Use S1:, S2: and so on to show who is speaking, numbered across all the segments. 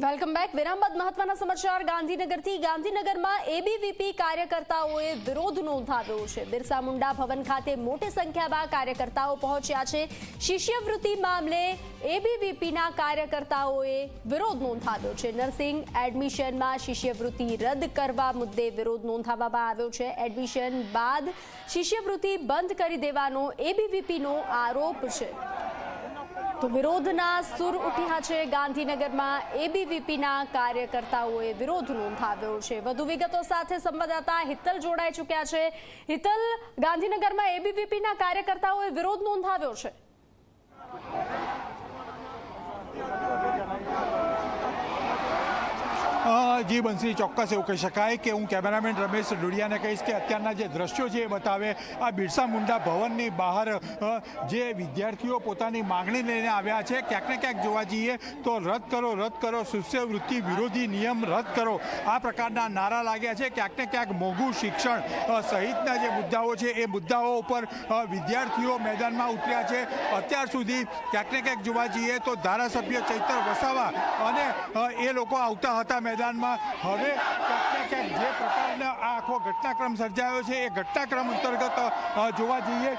S1: Welcome back. વિરામ બાદ મહત્વના સમાચાર ગાંધીનગરથી। ગાંધીનગરમાં એબીવીપી કાર્યકર્તાઓએ વિરોધ નોંધાવ્યો છે। બિરસા મુંડા ભવન ખાતે મોટી સંખ્યામાં કાર્યકર્તાઓ પહોંચ્યા છે। શિષ્યવૃત્તિ મામલે એબીવીપીના કાર્યકર્તાઓએ વિરોધ નોંધાવ્યો છે। નર્સિંગ એડમિશનમાં શિષ્યવૃત્તિ રદ કરવા મુદ્દે વિરોધ નોંધાવવામાં આવ્યો છે। એડમિશન બાદ શિષ્યવૃત્તિ બંધ કરી દેવાનો એબીવીપીનો આરોપ છે। તો વિરોધના સુર ઉઠ્યા છે। ગાંધીનગરમાં એબીવીપીના કાર્યકર્તાઓએ વિરોધ નોંધાવ્યો છે। વધુ વિગતો સાથે સંવાદદાતા હિતલ જોડાઈ ચૂક્યા છે। હિતલ, ગાંધીનગરમાં એબીવીપીના કાર્યકર્તાઓએ વિરોધ નોંધાવ્યો છે।
S2: જી બંસી, ચોક્કસ એવું કહી શકાય કે હું કેમેરામેન રમેશ ડોડિયાને કહીશ કે અત્યારના જે દ્રશ્યો છે એ બતાવે। આ બિરસા મુંડા ભવનની બહાર જે વિદ્યાર્થીઓ પોતાની માંગણી લઈને આવ્યા છે, ક્યાંક ને ક્યાંક જોવા જઈએ તો રદ કરો શિષ્યવૃત્તિ વિરોધી નિયમ રદ કરો, આ પ્રકારના નારા લાગ્યા છે। ક્યાંક ને ક્યાંક મોંઘું શિક્ષણ સહિતના જે મુદ્દાઓ છે એ મુદ્દાઓ ઉપર વિદ્યાર્થીઓ મેદાનમાં ઉતર્યા છે। અત્યાર સુધી ક્યાંક ને ક્યાંક જોવા જઈએ તો ધારાસભ્ય ચૈતર વસાવા અને એ લોકો આવતા હતા મેદાનમાં। હવે ક્યાંક જે પ્રકારના આ આખો ઘટનાક્રમ સર્જાયો છે એ ઘટનાક્રમ અંતર્ગત જોવા જઈએ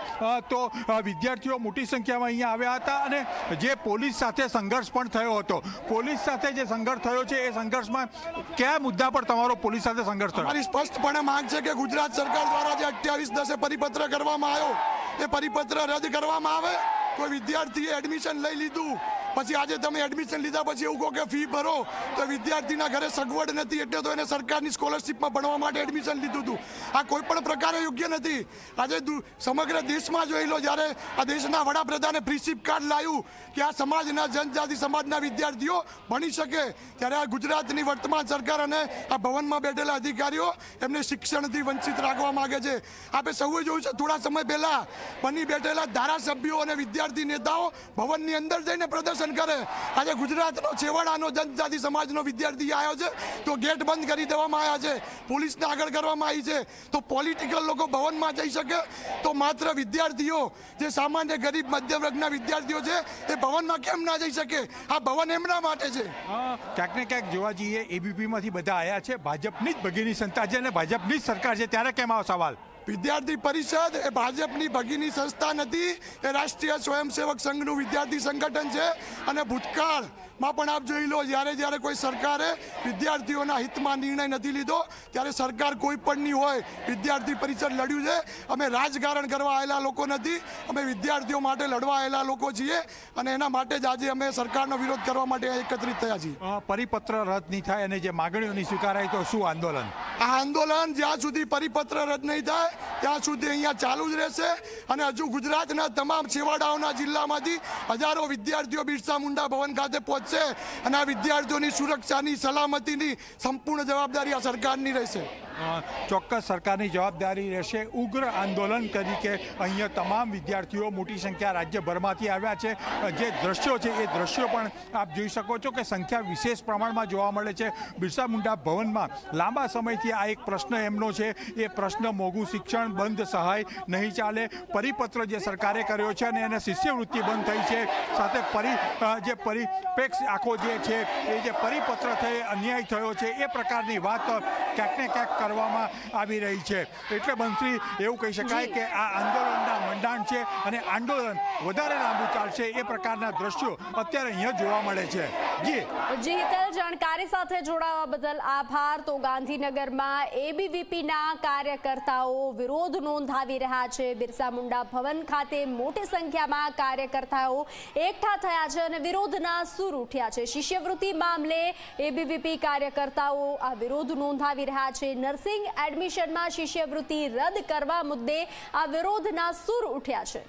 S2: તો વિદ્યાર્થીઓ મોટી સંખ્યામાં અહીંયા આવ્યા હતા અને જે પોલીસ સાથે સંઘર્ષ પણ થયો હતો। પોલીસ સાથે જે સંઘર્ષ થયો છે એ સંઘર્ષમાં કયા મુદ્દા પર તમારો પોલીસ સાથે સંઘર્ષ થયો?
S3: અમારી સ્પષ્ટપણે માંગ છે કે ગુજરાત સરકાર દ્વારા જે 28/10 પરિપત્ર કરવામાં આવ્યો એ પરિપત્ર રદ કરવામાં આવે। કોઈ વિદ્યાર્થીએ એડમિશન લઈ લીધું, પછી આજે તમે એડમિશન લીધા પછી એવું કહો કે ફી ભરો, તો વિદ્યાર્થીના ઘરે સગવડ નથી એટલે તો એને સરકારની સ્કોલરશીપમાં ભણવા માટે એડમિશન લીધું હતું। આ કોઈ પણ પ્રકારે યોગ્ય નથી। આજે સમગ્ર દેશમાં જોઈ લો, જ્યારે આ દેશના વડાપ્રધાને ફ્રીશીપ કાર્ડ લાવ્યું કે આ સમાજના જનજાતિ સમાજના વિદ્યાર્થીઓ ભણી શકે, ત્યારે આ ગુજરાતની વર્તમાન સરકાર અને આ ભવનમાં બેઠેલા અધિકારીઓ એમને શિક્ષણથી વંચિત રાખવા માગે છે। આપણે સૌએ જોયું છે થોડા સમય પહેલા બની બેઠેલા ધારાસભ્યો અને વિદ્યાર્થી નેતાઓ ભવનની અંદર જઈને પ્રદર્શન કરે। આજે ગુજરાતનો છેવાડાનો જનજાતિ સમાજનો વિદ્યાર્થી આવ્યો છે તો ગેટ બંધ કરી દેવામાં આવ્યા છે, પોલીસને આગળ કરવામાં આવી છે। તો પોલિટિકલ લોકો ભવનમાં જઈ શકે તો માત્ર વિદ્યાર્થીઓ જે સામાન્ય ગરીબ મધ્યમ વર્ગના વિદ્યાર્થીઓ છે એ ભવનમાં કેમ ના જઈ શકે? આ ભવન એમના માટે છે।
S2: ક્યાંક ને ક્યાંક જોવા જઈએ એબીવીપીમાંથી બધા આવ્યા છે, ભાજપની જ ભગીની સંસ્થા છે અને ભાજપની જ સરકાર છે, ત્યારે કેમ આવો સવાલ?
S3: વિદ્યાર્થી પરિષદ એ ભાજપની ભગીની સંસ્થા નથી, એ રાષ્ટ્રીય સ્વયંસેવક સંઘનું વિદ્યાર્થી સંગઠન છે। અને ભૂતકાળમાં પણ આપ જોઈ લો, જ્યારે કોઈ સરકારે વિદ્યાર્થીઓના હિતમાં નિર્ણય નથી લીધો ત્યારે સરકાર કોઈ પણની હોય, વિદ્યાર્થી પરિષદ લડ્યું છે। અમે રાજકારણ કરવા આવેલા લોકો નથી, અમે વિદ્યાર્થીઓ માટે લડવા આવેલા લોકો છીએ અને એના માટે જ આજે અમે સરકારનો વિરોધ કરવા માટે એકત્રિત થયા છીએ।
S2: પરિપત્ર રદ નહીં થાય અને જે માગણીઓની સ્વીકારાય તો શું આંદોલન?
S3: આ આંદોલન જ્યાં સુધી પરિપત્ર રદ નહીં થાય ત્યાં સુધી અહીંયા ચાલુ જ રહેશે। અને હજુ ગુજરાતના તમામ છેવાડાઓના જિલ્લામાંથી હજારો વિદ્યાર્થીઓ બિરસા મુંડા ભવન ખાતે પહોંચશે અને આ વિદ્યાર્થીઓની સુરક્ષાની સલામતીની સંપૂર્ણ જવાબદારી આ સરકારની રહેશે।
S2: ચોક્કસ સરકારની જવાબદારી રહેશે। ઉગ્ર આંદોલન તરીકે અહીંયા તમામ વિદ્યાર્થીઓ મોટી સંખ્યા રાજ્યભરમાંથી આવ્યા છે। જે દ્રશ્યો છે એ દ્રશ્યો પણ આપ જોઈ શકો છો કે સંખ્યા વિશેષ પ્રમાણમાં જોવા મળે છે બિરસા મુંડા ભવનમાં। લાંબા સમયથી આ એક પ્રશ્ન એમનો છે, એ પ્રશ્ન મોંઘું શિક્ષણ બંધ, સહાય નહીં ચાલે, પરિપત્ર જે સરકારે કર્યો છે અને એને શિષ્યવૃત્તિ બંધ થઈ છે, સાથે જે પરિપ્રેક્ષ આખો જે છે એ જે પરિપત્ર થઈ અન્યાય થયો છે એ પ્રકારની વાત ક્યાંક ને ક્યાંક કરવામાં આવી રહી છે। એટલે બંસી એવું કહી શકાય કે આ આંદોલનના મંડાણ છે અને આંદોલન વધારે લાંબુ ચાલશે એ પ્રકારના દ્રશ્યો અત્યારે અહીંયા જોવા મળે છે।
S1: જી હિતલ, જાણકારી સાથે જોડાવા બદલ આભાર। તો ગાંધીનગરમાં એબીવીપીના કાર્યકર્તાઓ વિરોધ નોંધાવી રહ્યા છે। બિરસા મુંડા ભવન ખાતે મોટી સંખ્યામાં કાર્યકર્તાઓ એકઠા થયા છે અને વિરોધના સૂર ઉઠ્યા છે। શિષ્યવૃત્તિ મામલે એબીવીપી કાર્યકર્તાઓ આ વિરોધ નોંધાવી રહ્યા છે। નર્સિંગ એડમિશનમાં શિષ્યવૃત્તિ રદ કરવા મુદ્દે આ વિરોધના સૂર ઉઠ્યા છે।